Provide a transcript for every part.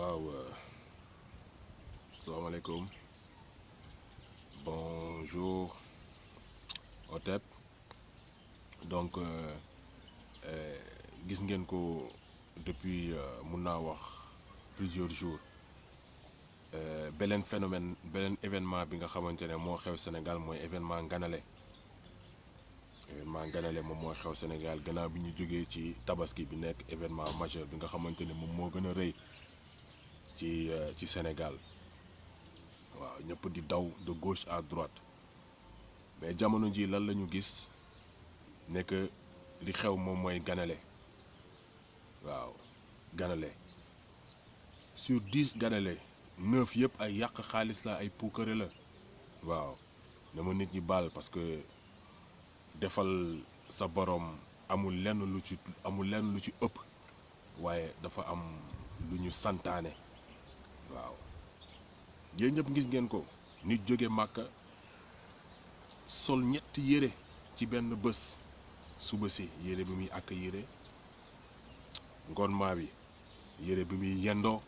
Waaw, salaamaaleykum. Bonjour Otep. Donc gis ngeen ko depuis mun naa wax plusieurs jours beneen phénomène beneen événement bi nga xamante ne moo xew Sénégal mooy événement Nganale moom moo xew Sénégal gannaaw bi ñu jógee ci tabaski bi nekk événement majeur bi nga xamante ne moom moo gën a rëy ci Sénégal. waaw ñëpp di daw de gauche à droite mais jamono ji lan la ñu gis ne que li xew moom mooy ganale. waaw ganale sur 10 ganale 9 yëpp ay yàq xaalis la ay puukare la. waaw na ma nit ñi baal parce que defal sa borom amul lenn lu ci ëpp waaye dafa am lu ñu santaane. waaw yéen ñëpp gis ngeen ko nit jóge Màkka sol ñetti yére ci benn bés. suba si yére bi muy accueillir ngoon maa bi yére bi muy yendoo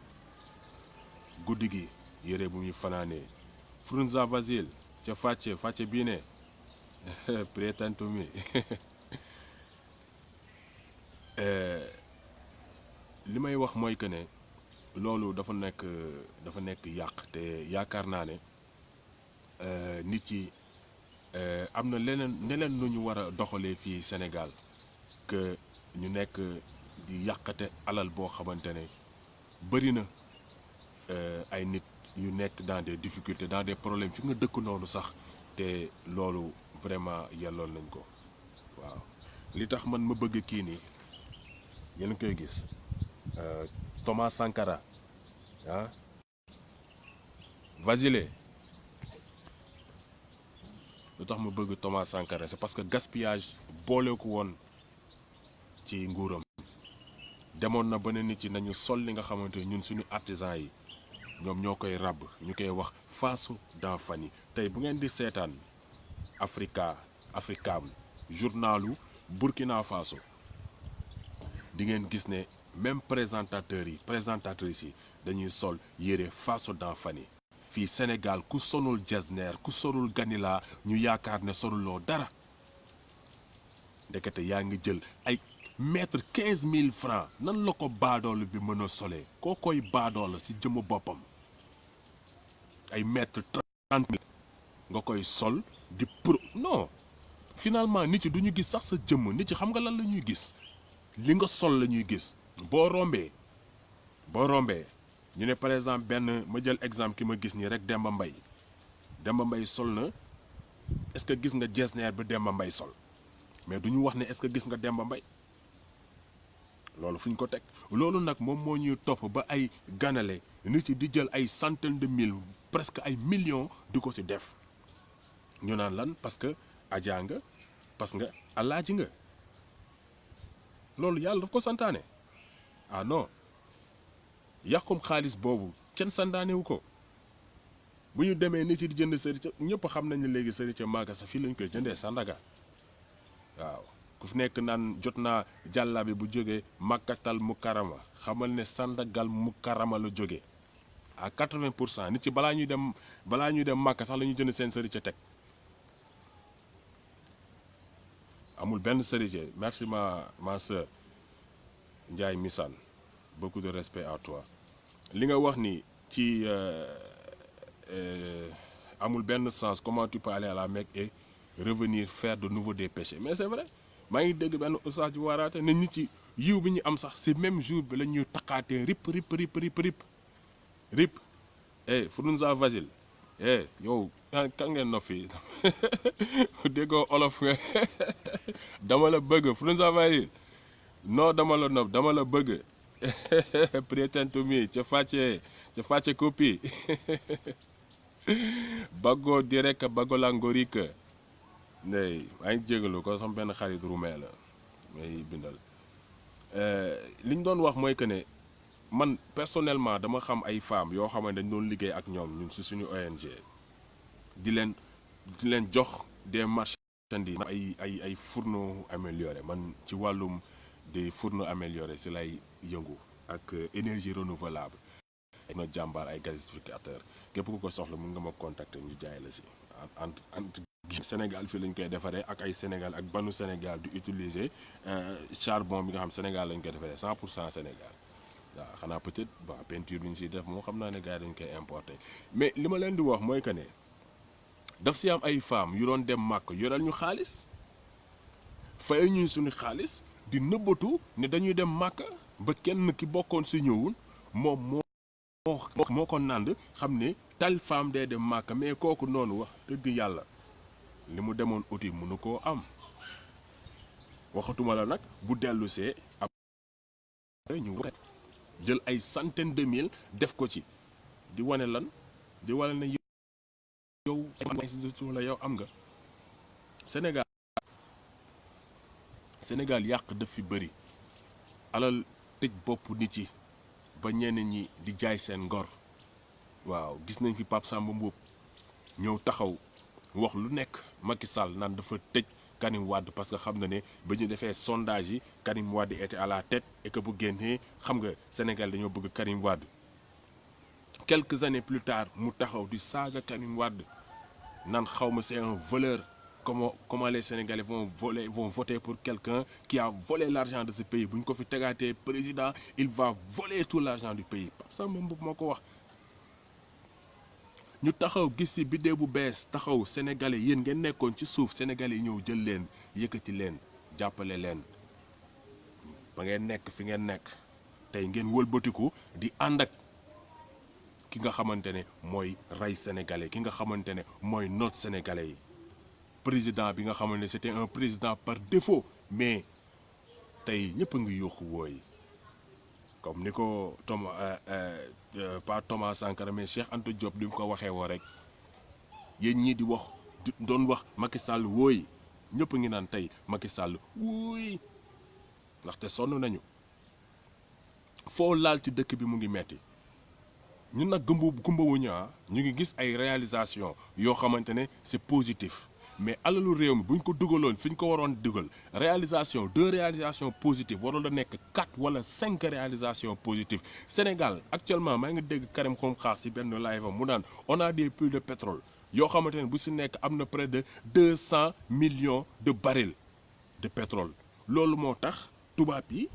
guddi gi yére bi muy fanaanee Frunza Vasil ca fàcce bii ne prétento mi li may wax mooy que ne loolu dafa nekk yàq te yaakaar naa ne nit yi am na leneen lu ñu war a doxalee fii Sénégal que ñu nekk di yàqate alal boo xamante ne bëri na ay nit yu nekk dans des difficultés dans des problèmes fi nga dëkk noonu sax te loolu vraiment yelloon nañ ko. waaw li tax man ma bëgg kii nii yéen a koy gis Thomas Sankara Vasile lu tax ma bëgg Thomas Sankara c'est parce que gaspillage boole ko woon ci nguuram. demoon na ba ne nit yi nañu sol li nga xamante ñun suñu artisan yi ñoom ñoo koy ràbb ñu koy wax faasu d'Anfani. tey bu ngeen di seetaan Africam journalu Burkina Faso di ngeen gis ne même présentatrices yi dañuy sol yére faasu d'Anfani. fii Sénégal ku sonul jesner ku solul ganila ñu yaakaar ne soluloo dara ndekete yaa ngi jël ay mètre 15 000 francs nan la ko baadoolo bi mën a solee koo koy baadoolo ci jëmm boppam ay mètre 30 000 nga koy sol di non finalement nit yi du ñu gis sax sa jëmm nit yi xam nga lan la ñuy gis li nga sol la ñuy gis. boo rombee ñu ne par exemple benn ma jël exemple ki ma gis nii rek Demba Mbaye sol na est-ce que gis nga jesner bi Demba Mbaye sol mais du ñu wax ne est-ce que gis nga Demba Mbaye loolu fu ñu ko teg. loolu nag moom moo ñuy topp ba ay ganale nit yi di jël ay centaines de mille presque ay millions di ko ci def ñu naan lan parce que ajaa nga parce que alaaji nga loolu yàlla daf ko santaane. ah non yàqum xaalis boobu kenn sandaanewu ko. bu ñu demee nit yi di jënd sëri ca ñëpp xam nañ ne léegi sëri ca Màkka sa fii lañ koy jëndee Sandaga. waaw ku fi nekk naan jot naa jàllaabi bu jógee Makkatal Mukarrama xamal ne Sandagal Mukarrama la jógee à 80% nit ci balaa ñuy dem Màkka sax la ñuy jënd seen sëri ca teg. amul benn sëri ca merci ma sœur Ndiaye Missane beaucoup de respect à toi. li nga wax ni ci amul benn sens comment tu peux aller à la Mecque et revenir faire de nouveau des péchés mais c'est vrai maa ngi dégg benn oustaz ji waaraate ne nit ci yiw bi ñu am sax ci même jour bi la ñuy taqaatee rip Frunza Vasil yow kan ngeen no fi déggoo olof nga dama la bëgg Frunza Vasil non dama la nopp dama la bëgg pretento mi ca facce copie baggo direk baggo la ngorika ndey maa ngi jégalu ko sama benn xarit roumain la may bindal. li ñu doon wax mooy que ne man personnellement dama xam ay femmes yoo xam ne dañ doon liggéey ak ñoom ñun ci suñu ONG di leen jox des marchandises ay fourneaux améliorés man ci wàllum des fourneaux améliorés ci lay yëngu ak énergie renouvelable. ay no jàmbaar ay gasificateur képp ku ko soxla mun nga ma contacter ñu jaay la si entre Sénégal fii lañ koy defaree ak ay Sénégal ak banu Sénégal di utiliser charbon bi nga xam Sénégal lañ koy defaree 100% Sénégal waaw xanaa peut-être bon peinture bi ñu siy def moo xam naa ne gars yi dañ koy importer mais li ma leen di wax mooy que ne daf si am ay femmes yu doon dem màkk yoral ñu xaalis fay ñuy suñu xaalis di nëbbatu ne dañuy dem màkk ba kenn ki bokkoon si ñëwul moom moo ko nànd xam ne tal femme day dem màkk mais kooku noonu wax dëgg yàlla li mu demoon uti mënu koo am waxatuma la nag bu dellu see ab ñu jël ay centaine de mille def ko ci di wane lan di wane ne yow la yow am nga Sénégal yàq daf fi bëri alal tëj bopp nit yi ba ñenn ñi di jaay seen ngor waaw gis nañ fi Pape Samba Mboup ñëw taxaw wax lu nekk Macky Sall naan dafa tëj Karim Wade parce que xam na ne ba ñu defee sondage yi Karim Wade était à la tête et que bu génnee xam nga Sénégal dañoo bëgg Karim Wade quelques années plus tard mu taxaw di saaga Karim Wade naan xaw ma c'est un voleur comment les Sénégalais vont voter pour quelqu'un qui a volé l'argent de ce pays bu ñu ko fi tegaatee président il va voler tout l'argent du pays Pape Samba Mboup moo ko wax. ñu taxaw gis ci bidéo bu bees taxaw sénégalais yéen ngeen nekkoon ci suuf sénégalais yi ñëw jël leen yëkkati leen jàppale leen ba ngeen nekk fi ngeen nekk tey ngeen wëlbatiku di ànd ak ki nga xamante ne mooy rey sénégalais ki nga xamante ne mooy noot sénégalais yi président bi nga xamante ne c'était un président par défaut mais tey ñëpp a ngi yuuxu wooyi comme ni ko pas Thomas Sankara mais Cheikh Anta Diop li mu ko waxee woo rek yéen ñii di wax doon wax Macky Sall wooy ñëpp ngi naan tey Macky Sall wuuy ndaxte sonn nañu foo laal ci dëkk bi mu ngi metti ñun nag gumbawuñu ñu ngi gis ay réalisation yoo xamante ne c'est positif mais alalu réew mi bu ñu ko dugaloon fi ñu ko waroon dugal réalisation 2 réalisations positives waroon la nekk 4 wala 5 réalisations positives Sénégal actuellement maa ngi dégg Karim Xrum Xax ci benn live mu naan on a des puits de pétrole yoo xamante ne bu ci nekk am na près de 200 millions de barils de pétrole loolu moo tax tubaab yi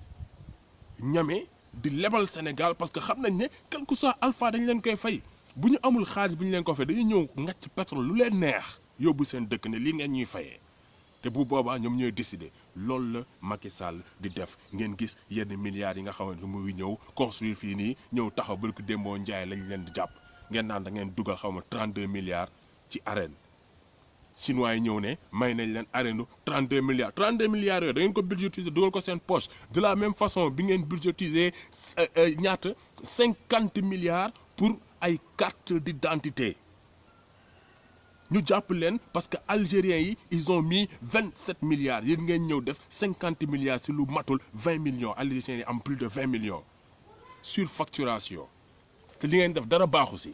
ñame di lebal Sénégal parce que xam nañ ne quel que soit alpha dañu leen koy fay bu ñu amul xaalis bu ñu leen ko fay dañuy ñëw ngàcc pétrole lu leen neex yóbbu seen dëkk ne lii ngeen ñuy fayee te bu boobaa ñoom ñooy décider loolu la Macky Sall di def ngeen gis yenn milliards yi nga xamante ne muy ñëw construire fii nii ñëw taxaw ba ko démboo njaay lañ leen di jàpp ngeen naan da ngeen dugal xaw ma 32 milliards ci arène chinois yi ñëw ne may nañ leen arène 32 milliards yooyu da ngeen ko budgétiser dugal ko seen poche de la même façon bi ngeen budgétiser ñaata 50 milliards pour ay carte d'identité ñu jàpp leen parce que algériens yi ils ont mis 27 milliards yéen ngeen ñëw def 50 milliards si lu matul 20 millions algériens yi am plus de 20 millions surfacturation te li ngeen def dara baaxu si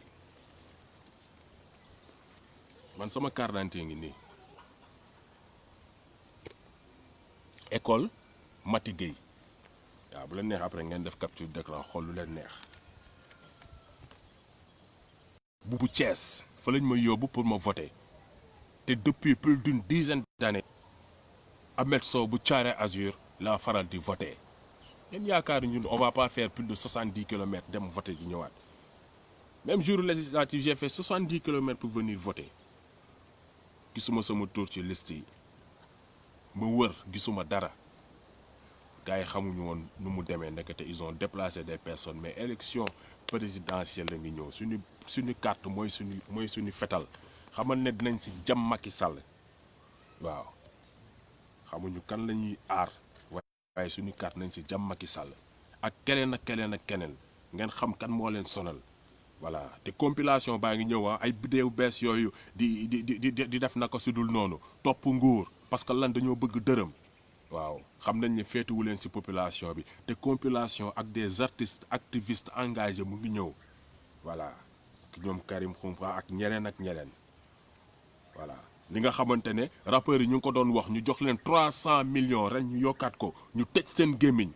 man sama carte d'identité ngi nii école Mati Gueye waaw bu leen neex après ngeen def capture d'écran xool lu leen neex bu Thiès fa lañ ma yóbbu pour ma voter te depuis plus d'une dizaine d'années Ahmed Sow bu Thiaroye Azur laa faral di voter ngeen yaakaar ñun on va pas faire plus de 70 kilomètres dem voter di ñëwaat même jour législatif j'ai fait 70 kilomètres pour venir voter gisuma sama tour ci liste yi ma wër gisuma dara gars yi xamuñu woon nu mu demee ndekete ils ont déplacé des personnes mais élection présidentielle la ngi ñëw suñu carte mooy suñu fetal xamal ne dinañ ci jam Macky Sall waaw xamuñu kan la ñuy aar waaye suñu carte nañ ci jam Macky Sall ak keneen ak keneen ak keneen ngeen xam kan moo leen sonal voilà te compilation baa ngi ñëw ay vidéo bees yooyu di def naka su dul noonu topp nguur parce que lan dañoo bëgg dërëm waaw xam nañ ne féetuwu leen ci population bi te compilation ak des artistes activistes engagés mu ngi ñëw voilà ñoom Karim Xrum Xax ak ñeneen voilà li nga xamante ne rappeurs yi ñu ngi ko doon wax ñu jox leen 300 millions ren ñu yokkaat ko ñu tëj seen gémmiñ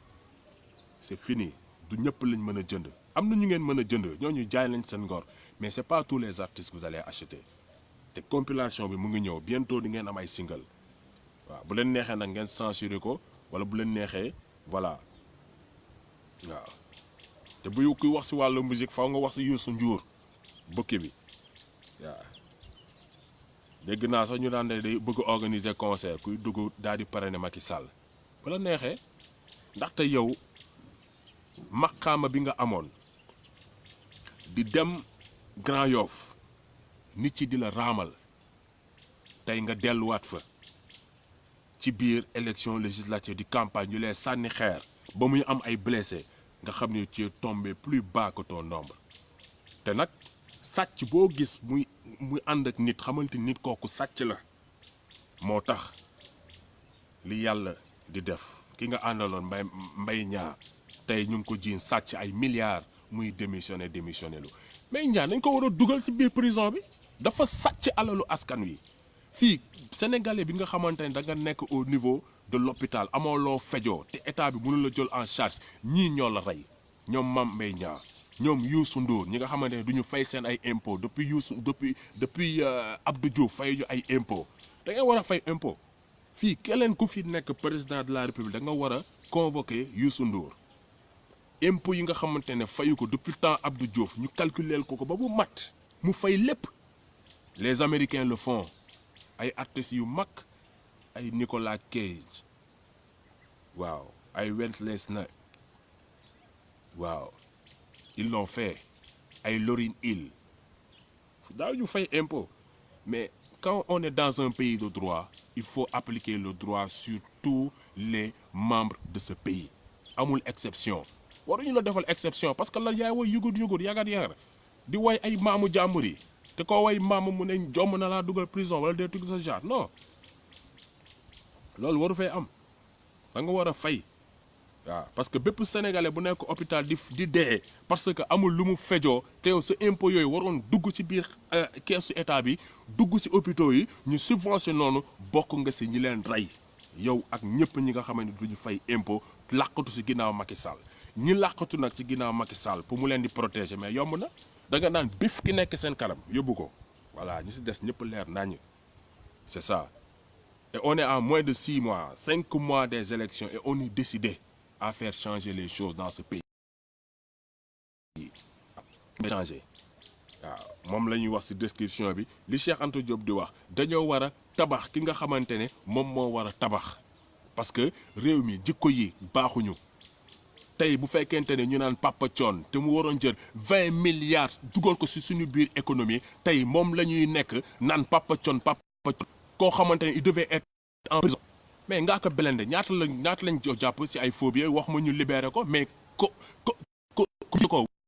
c'est fini du ñëpp lañ mën a jënd am na ñu ngeen mën a jënd ñooñu jaay nañ seen ngor mais c'est pas tous les artistes que vous allez acheter te compilation bi mu ngi ñëw bientôt di ngeen am ay single waaw bu leen neexee nag ngeen censurer ko wala bu leen neexee voilà waaw te buy kuy wax ci wàllu musique faw nga wax ci Youssou Ndour bukki bi waaw dégg naa sax ñu daan day bëgg organiser concert kuy dugg daal di parrainer Macky Sall bu la neexee ndaxte yow maqaama bi nga amoon di dem Grand Yoff nit ci di la raamal tey nga delluwaat fa ci biir élection législative di campagne ñu lay sànni xeer ba muy am ay blessé nga xam ne ci tombé plus bas que ton nombre te nag sàcc boo gis muy ànd ak nit xamante nit kooku sàcc la moo tax li yàlla di def ki nga àndaloon mbay ñaar tey ñu ngi ko jiin sàcc ay milliards muy démissionné lu Mbaye Niang nañ ko war a dugal ci biir prison bi dafa sàcc alalu askan wi fii sénégalais bi nga xamante ne da nga nekk au niveau de l'hôpital amoo loo fejoo te état bi mënu la jël en charge ñii ñoo la rey ñoom Mame Mbaye Niang ñoom Youssou Ndour ñi nga xamante ne du ñu fay seen ay impôts depuis Abdou Diouf fay ñu ay impôts da nga war a fay impôt fii keneen ku fi nekk président de la république da nga war a convoquer Youssou Ndour impôts yi nga xamante ne fayu ko depuis temps Abdou Diouf ñu calculer ko ba mu mat mu fay lépp les américains le font ay artistes yu mag ay Nicolas Cage waaw ay Wesley Snipes waaw ils l'ont fait ay Lauryn Hill daaw ñu fay impôt mais quand on est dans un pays de droit il faut appliquer le droit sur tous les membres de ce pays amul exception waruñu la defal exception parce que la yaay woy yugut yagar di way ay maamu jàmbur yi te koo way maamu mu ne jomm na laa dugal prison wala des trucs de ce genre non loolu waru fay am da nga war a fay waaw parce que bépp sénégalais bu nekk hôpital di dee parce que amul lu mu fejoo te yow sa impôt yooyu waroon dugg ci biir keesu état bi dugg ci hôpitaux yi ñu subventionné noonu bokk nga ci ñi leen rey yow ak ñëpp ñi nga xamante ne duñu fay impôt làqatu ci ginnaaw Macky Sall ñi làqatu nag ci ginnaaw Macky Sall pour mu leen di protéger mais yomb na da nga naan bif ki nekk seen kanam yóbbu ko voilà ñi ci des ñëpp leer nañu c'est ça et on est à moins de 6 mois 5 mois des élections et on est décidé à faire changer les choses dans ce pays changer waaw moom la ñuy wax ci description bi li Cheikh Anta Diop di wax dañoo war a tabax ki nga xamante ne moom moo war a tabax parce que réew mi jikko yi baaxuñu tey bu fekkente ne ñu naan Papa Thione te mu waroon jël 20 milliards dugal ko ci suñu biir économie tey moom la ñuy nekk naan Papa Thione koo xamante ne il devait être en prison mais Ngaaka Blindé ñaata lañ jàpp ci ay phobie wax ma ñu libéré ko mais ko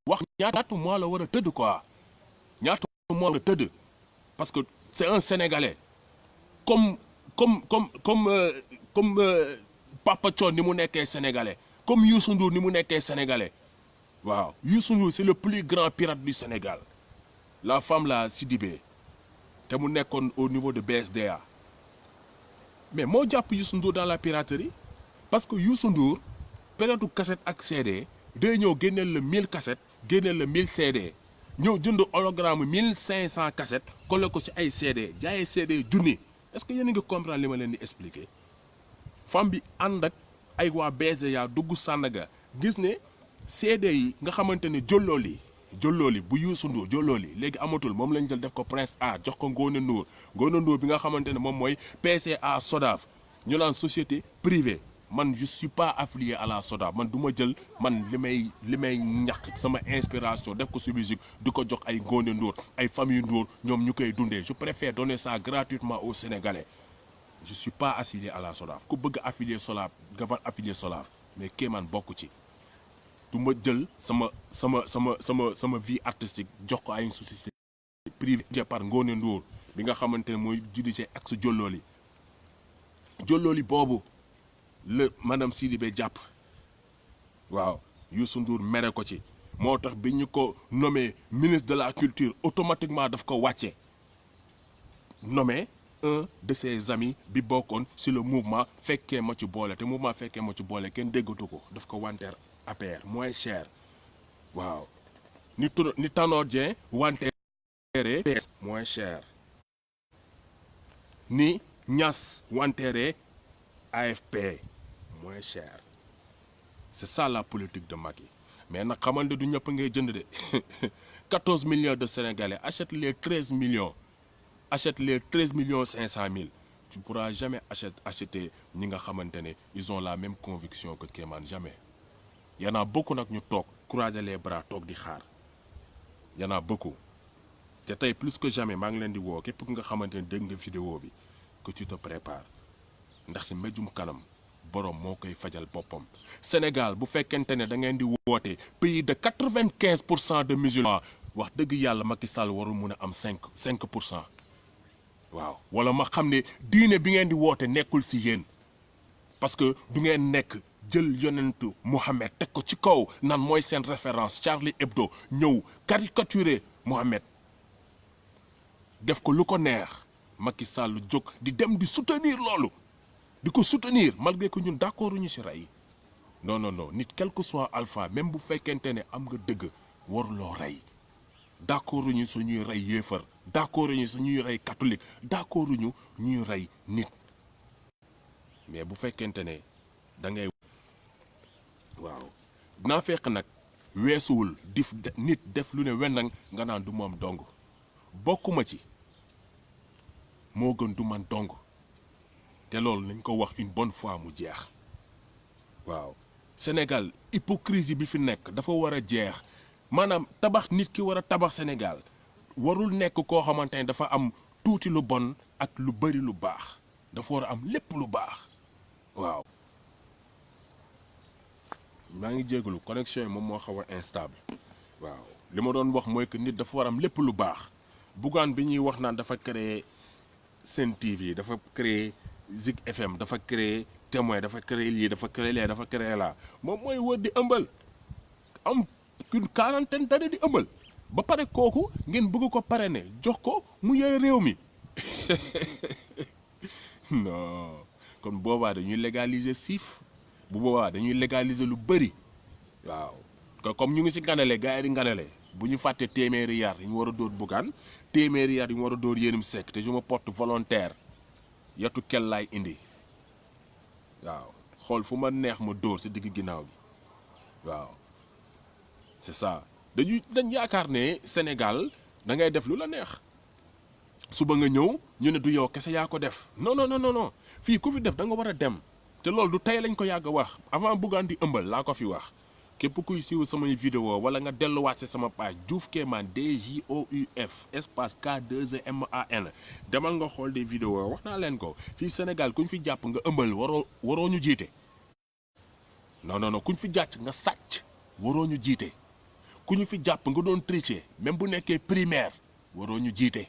wax ñaata mois la war a tëdd quoi ñaata mois la tëdd parce que c'est un Sénégalais comme Papa Thione ni mu nekkee Sénégalais comme Youssou Ndour ni mu nekkee Sénégalais waaw Youssou Ndour c'est le plus grand pirate du Sénégal la femme la Sidibé te mu nekkoon au niveau de BSDA mais moo jàpp Youssou Ndour dans la piraterie parce que Youssou Ndour période cassette ak CD day ñëw génneel la 1000 cassettes génneel la 1000 CD ñëw jënd hologramme 1500 cassettes collé ko ci ay CD jaayee CD junni est-ce que yéen a ngi comprendre li ma leen di expliquer femme bi ànd ak ay waa BSDA dugg Sandaga gis ne CD yi nga xamante ne jollooli bu Youssou Ndour jollooli léegi amatul moom lañ jël def ko Prince Art jox ko Ngone Ndour bi nga xamante ne moom mooy PCA SODAV ñu naan société privée man je suis pas affilié à la SODAV man du ma jël man li may ñàkk sama inspiration def ko ci musique di ko jox ay Ngone Ndour ay famille Ndour ñoom ñu koy dundee je préfère donner ça gratuitement aux Sénégalais je suis pas affilié à la SODAV ku bëgg affilié SODAV nga war affilié SODAV mais Kéemaan bokk ci du ma jël sama vie artistique jox ko ay société privée par Ngone Ndour bi nga xamante ne mooy dirigé ak sa jollooli boobu la madame Sidibé jàpp waaw Youssou Ndour mere ko ci moo tax bi ñu ko nommé ministre de la culture automatiquement daf ko wàcce nommé un de ses amis bi bokkoon ci le mouvement fekkee ma ci boole te mouvement fekkee ma ci boole kenn déggatu ko daf ko wanteer APR moins cher waaw ni Tanor Dieng wanteere moins cher ni Niass wanteere AFP moins cher. C'est ça la politique de Macky. Mais nag xamal ne du ñëpp ngay jënd de 14 millions de Sénégalais achètent les 13 millions achètent les 13 millions 500 000. Tu ne pourras jamais acheter ñi nga xamante ne ils ont la même conviction que Kéemaan, jamais. Y en a beaucoup nag ñu toog croiser les bras toog di xaar y en a beaucoup te tey plus que jamais maa ngi leen di woo képp nga xamante ne dégg nga vidéo bi que tu te prépares ndaxte mbéjum kanam borom moo koy fajal boppam. Sénégal bu fekkente ne da ngeen di woote pays de 95% de musulmans wax dëgg yàlla Macky Sall warul mun a am 5%. waaw wala ma xam ne diine bi ngeen di woote nekkul si yéen parce que du ngeen nekk jël yonentu Mohamed teg ko ci kaw nan mooy seen référence Charlie Hebdo ñëw caricaturer Mohamed def ko lu ko neex Macky Sall jóg di dem di soutenir loolu di ko soutenir malgré que ñun d'accord ñu ci rey non non non nit quel que soit alpha même bu fekkente ne am nga dëgg waruloo rey d'accord ñu suñuy rey yéefar d'accord ñu suñuy rey catholique d'accord ñu ñuy rey nit mais bu fekkente ne da ngay waaw naa fekk nag weesuwul nit def lu ne wennang nga naan du moom dong bokkuma ci moo gën du man dong te loolu nañ ko wax une bonne fois mu jeex waaw Sénégal hypocrisie bi fi nekk dafa war a jeex maanaam tabax nit ki war a tabax Sénégal warul nekk koo xamante ne dafa am tuuti lu bon ak lu bari lu baax dafa war a am lépp lu baax waaw. maa ngi jégalu connexion yi moom moo xaw a instable waaw li ma doon wax mooy que nit dafa war a am lépp lu baax Bougane bi ñuy wax naan dafa créer Sen TV dafa créer Zik FM dafa créer Témoin dafa créer lii dafa créer lee dafa créer laa moom mooy wër di ëmbal am une quarantaine d'années di ëmbal ba pare kooku ngeen bëgg ko parrainer jox ko mu yore réew mi non kon boobaa dañuy légaliser siif bu boobaa dañuy légaliser lu bëri waaw que comme ñu ngi si nganale gars yi di nganale bu ñu fàtte téeméeri yar yi ñu war a dóor Bougane téeméeri yar yi ñu war a dóor Yérim Seck te je me porte volontaire yatu kel laay indi waaw xool fu ma neex ma dóor si digg ginnaaw bi waaw c'est ça dañ yaakaar ne Sénégal da ngay def lu la neex suba nga ñëw ñu ne du yow kese yaa ko def non non non non fii ku fi def da nga war a dem te loolu du tey lañ ko yàgg a wax avant Bougane di ëmbal laa ko fi wax képp kuy siiw samay vidéo wala nga delluwaat si sama page Diouf Kéemaan DJOUF espace K2EMAN demal nga xool des vidéos wax naa leen ko fii Sénégal kuñ fi jàpp nga ëmbal waroo ñu jiite non non non kuñ fi jàpp nga sàcc waroo ñu jiite ku ñu fi jàpp nga doon tricher même bu nekkee primaire waroo ñu jiite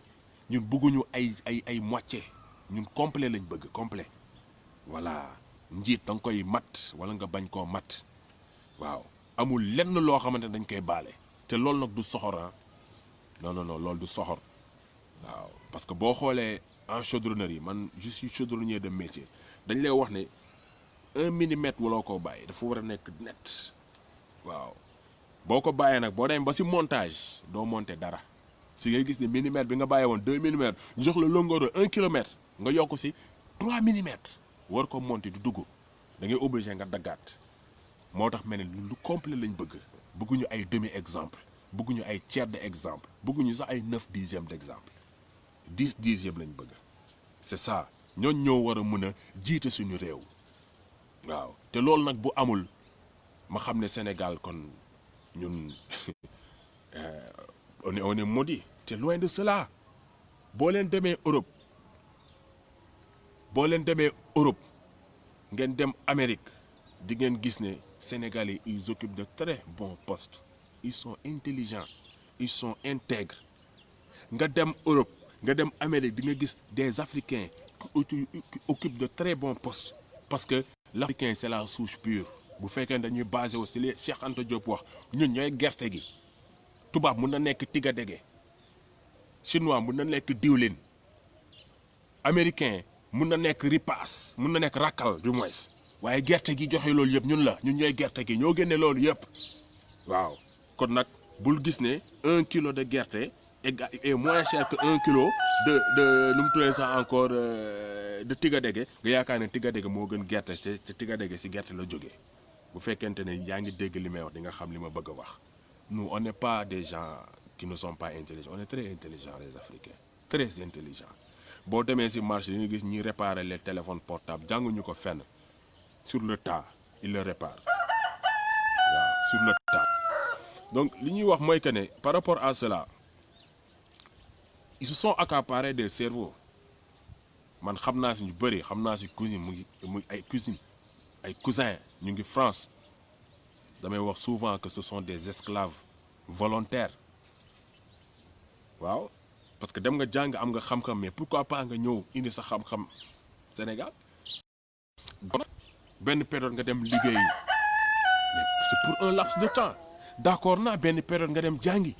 ñun bëgguñu ay moitié ñun complet lañ bëgg complet voilà njiit da nga koy mat wala nga bañ koo mat waaw amul lenn loo xamante dañ koy baale te loolu nag du soxor non non non loolu du soxor waaw parce que boo xoolee en chaudronnerie man je suis chaudronnier de métier dañ lay wax ne 1 millimètre waloo koo bàyyi dafa war a nekk net waaw boo ko bàyyee nag boo demee ba si montage doo monter dara si ngay gis ne millimètre bi nga bàyyee woon 2 millimètres jox la longueur de 1 kilomètre nga yokk si 3 millimètres war ko monter du dugg da ngay obligé nga daggaat moo tax mel ne lu complet lañ bëgguñu ay demi exemple bëgguñu ay tiers de exemple bëgguñu sax ay 9/10 d'exemple 10/10 lañ bëgg c'est ça ñooñ ñoo war a mën a jiite suñu réew waaw te loolu nag bu amul ma xam ne Sénégal kon ñun on est maudit te loin de cela boo leen demee Europe ngeen dem Amérique di ngeen gis ne Sénégalais ils occupent de très bons postes ils sont intelligents ils sont intègres nga dem Europe nga dem Amérique di nga gis des Africains qui occupent de très bons postes parce que l'Africain c'est la souche pure bu fekkee dañuy basé aussi li Cheikh Anta Diop wax ñun ñooy gerte gi tubaab mun na nekk tigadege chinois mun na nekk diwlin américain mun na nekk ripaas mun na nekk rakkal du moins waaye gerte gi joxe loolu yëpp ñun la ñun ñooy gerte gi ñoo génne loolu yëpp waaw kon nag bul gis ne 1 kilo de gerte est moins cher que 1 kilo de nu mu tuddee sax encore de tigadege nga yaakaar ne tigadege moo gën gerte te tigadege si gerte la jógee bu fekkente ne yaa ngi dégg li may wax di nga xam li ma bëgg a wax. Nous on n'est pas des gens qui ne sont pas intelligents, on est très intelligents les Africains, très intelligents. Boo demee si marché yi nga gis ñi réparer les téléphones portables jànguñu ko fenn, sur le tas ils le réparent waaw sur le tas. Donc li ñuy wax mooy que ne par rapport à cela ils se sont accaparés des cerveaux. Man xam naa si ñu bëri xam naa si cousine muy ay cousins ñu ngi France. damay wax souvent que ce sont des esclaves volontaires waaw parce que dem nga jàng am nga xam-xam mais pourquoi pas nga ñëw indi sa xam-xam Sénégal benn période nga dem liggéeyi mais c'est pour un laps de temps d'accord naa benn période nga dem jàngi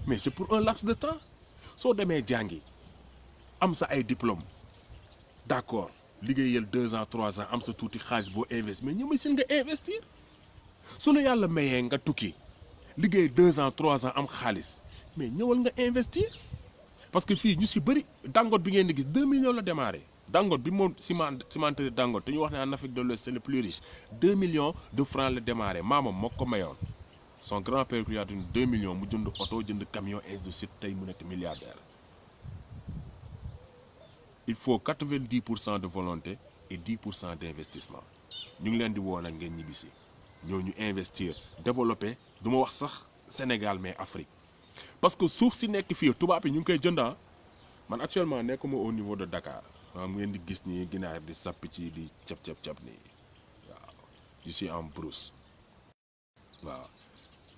mais c'est pour un laps de temps soo demee jàngi am sa ay diplôme d'accord liggéeyal 2 ans 3 ans am sa tuuti xaalis boo investir mais ñëw si nga investir. su la yàlla mayee nga tukki liggéey 2 ans 3 ans am xaalis mais ñëwal nga investir parce que fii ñu si bëri Dangote bi ngeen di gis 2 millions la démarré Dangote bi moom cimenterie Dangote te ñu wax ne en Afrique de l'Ouest c'est le plus riche 2 millions de francs la démarré maamam moo ko mayoon son grand-père ku yaatu 2 millions mu jënd oto jënd camion ainsi de suite tey mu nekk milliardaire. Il faut 90% de volonté et 10% d'investissement ñu ngi leen di woo nag ngeen ñibbisi. ñooñu investir développer du ma wax sax Sénégal mais Afrique parce que suuf si nekk fii tubaab yi ñu ngi koy jëndaa man actuellement nekkuma au niveau de Dakar maanaam ngeen di gis ni ginaar di sappi ci di cap nii waaw je suis en brousse waaw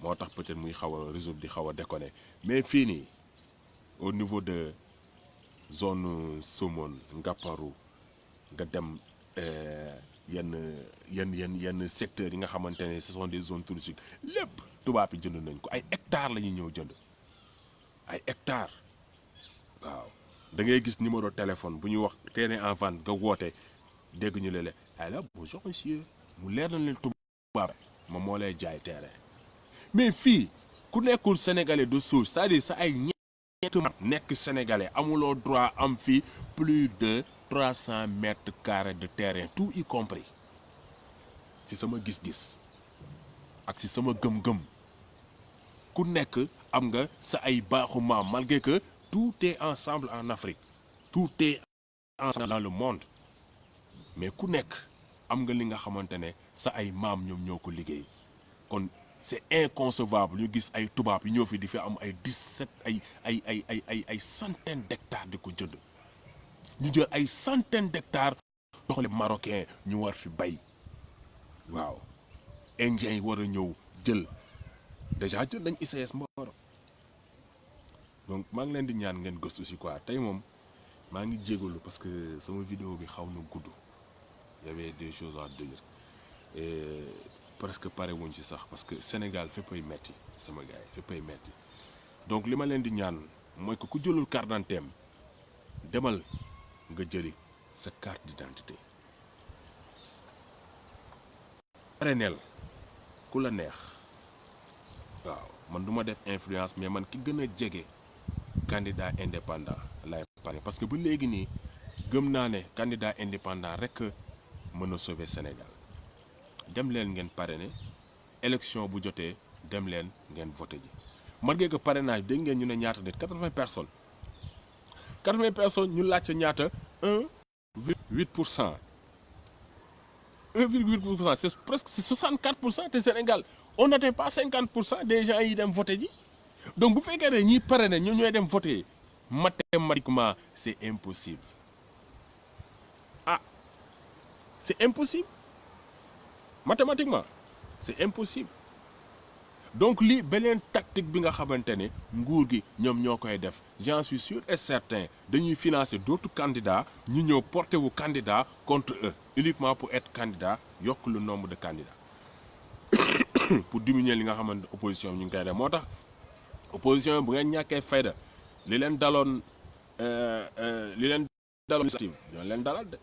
moo tax peut-être muy xaw a réseau di xaw a déconné mais fii nii au niveau de zone Somone Ngaparou nga dem yenn secteurs yi nga xamante ne ce sont des zones touristiques lépp tubaab yi jënd nañ ko ay hectares la ñuy ñëw jënd ay hectares waaw da ngay gis numéro téléphone bu ñuy wax terrain en vente nga woote dégg ñu leen alors bonjour monsieur mu leer na leen tubaab moom moo lay jaay terrain mais fii ku nekkul sénégalais de souche c'est-à-dire sa ay ñetti nekk sénégalais amuloo droit am fii plus de 300 mètres carrés de terrain tout y compris ci sama gis-gis ak ci sama gëm-gëm ku nekk am nga sa ay baaxu maam malgré que tout est ensemble en Afrique tout est ensemble dans le monde mais ku nekk am nga li nga xamante ne sa ay maam ñoom ñoo ko liggéey kon c'est inconcevable ñu gis ay tubaab yi ñoo fi di fi am ay 17 ay centaines d'hectares di ko jënd ñu jël ay centaines d'hectares doxale marocain ñu war fi bay waaw indiens yi war a ñëw jël déjà jël nañ ICS Mboro donc maa ngi leen di ñaan ngeen gëstu si quoi tey moom maa ngi jégalu parce que sama vidéo bi xaw na gudd y avait des choses à dire et presque pare wuñ ci sax parce que Sénégal féppay metti sama gars yi féppay metti donc li ma leen di ñaan mooy que ku jëlul carte d'identité am demal nga jëli sa carte d'identité parrainel ku la neex waaw man du ma def influence mais man ki gën a jege candidat indépendant lay parrainer parce que ba léegi nii gëm naa ne candidat indépendant rek mën a sauver Sénégal dem leen ngeen parrainer élection bu jotee dem leen ngeen voté ji malgré que parrainage dégg ngeen ñu ne ñaata nit 80 personnes 80 personnes ñu laaj sa ñaata 1,8%. 1,8% c'est presque 64% te Sénégal on n'atteint pas 50% des gens yi dem voté ji donc bu fekkee ne ñiy parrainé ñu ñooy dem voté mathématiquement c'est impossible c'est impossible mathématiquement c'est impossible donc lii beneen tactique bi nga xamante ne nguur gi ñoom ñoo koy def j'en suis sûr et certain dañuy financer d'autres candidats ñu ñëw porter wu candidat contre eux uniquement pour être candidat yokk le nombre de candidats pour diminuer li nga xamante opposition bi ñu ngi koy def moo tax opposition bu ngeen ñàkkee fayda li leen daloon ñoo leen dalal de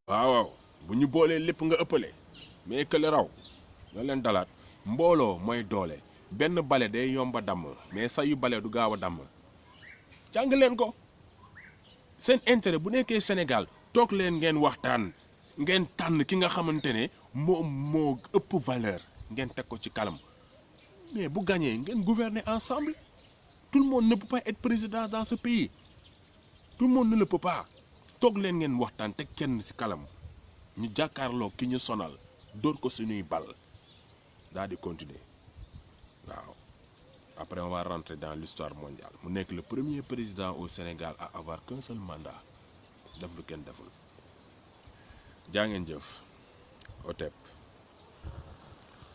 waaw bu ñu boolee lépp nga ëppale mais que le raw ñoo leen dalaat mbooloo mooy doole benn bale day yomba damm mais sayu bale du gaaw a damm jàng leen ko. seen intérêt bu nekkee Sénégal toog leen ngeen waxtaan ngeen tànn ki nga xamante ne moo ëpp valeur ngeen teg ko ci kalam mais bu gagné ngeen gouverner ensemble. Tout le monde ne peut pas être président dans ce pays tout le monde ne le peut pas toog leen ngeen waxtaan teg kenn ci kalam ñu jàkkaarloo ki ñu sonal dóor ko suñuy bal daal di continuer waaw. Après on va rentrer dans l'histoire mondiale mu nekk le premier président au Sénégal à avoir qu'un seul mandat def lu kenn deful jaa ngeen jëf OTEP.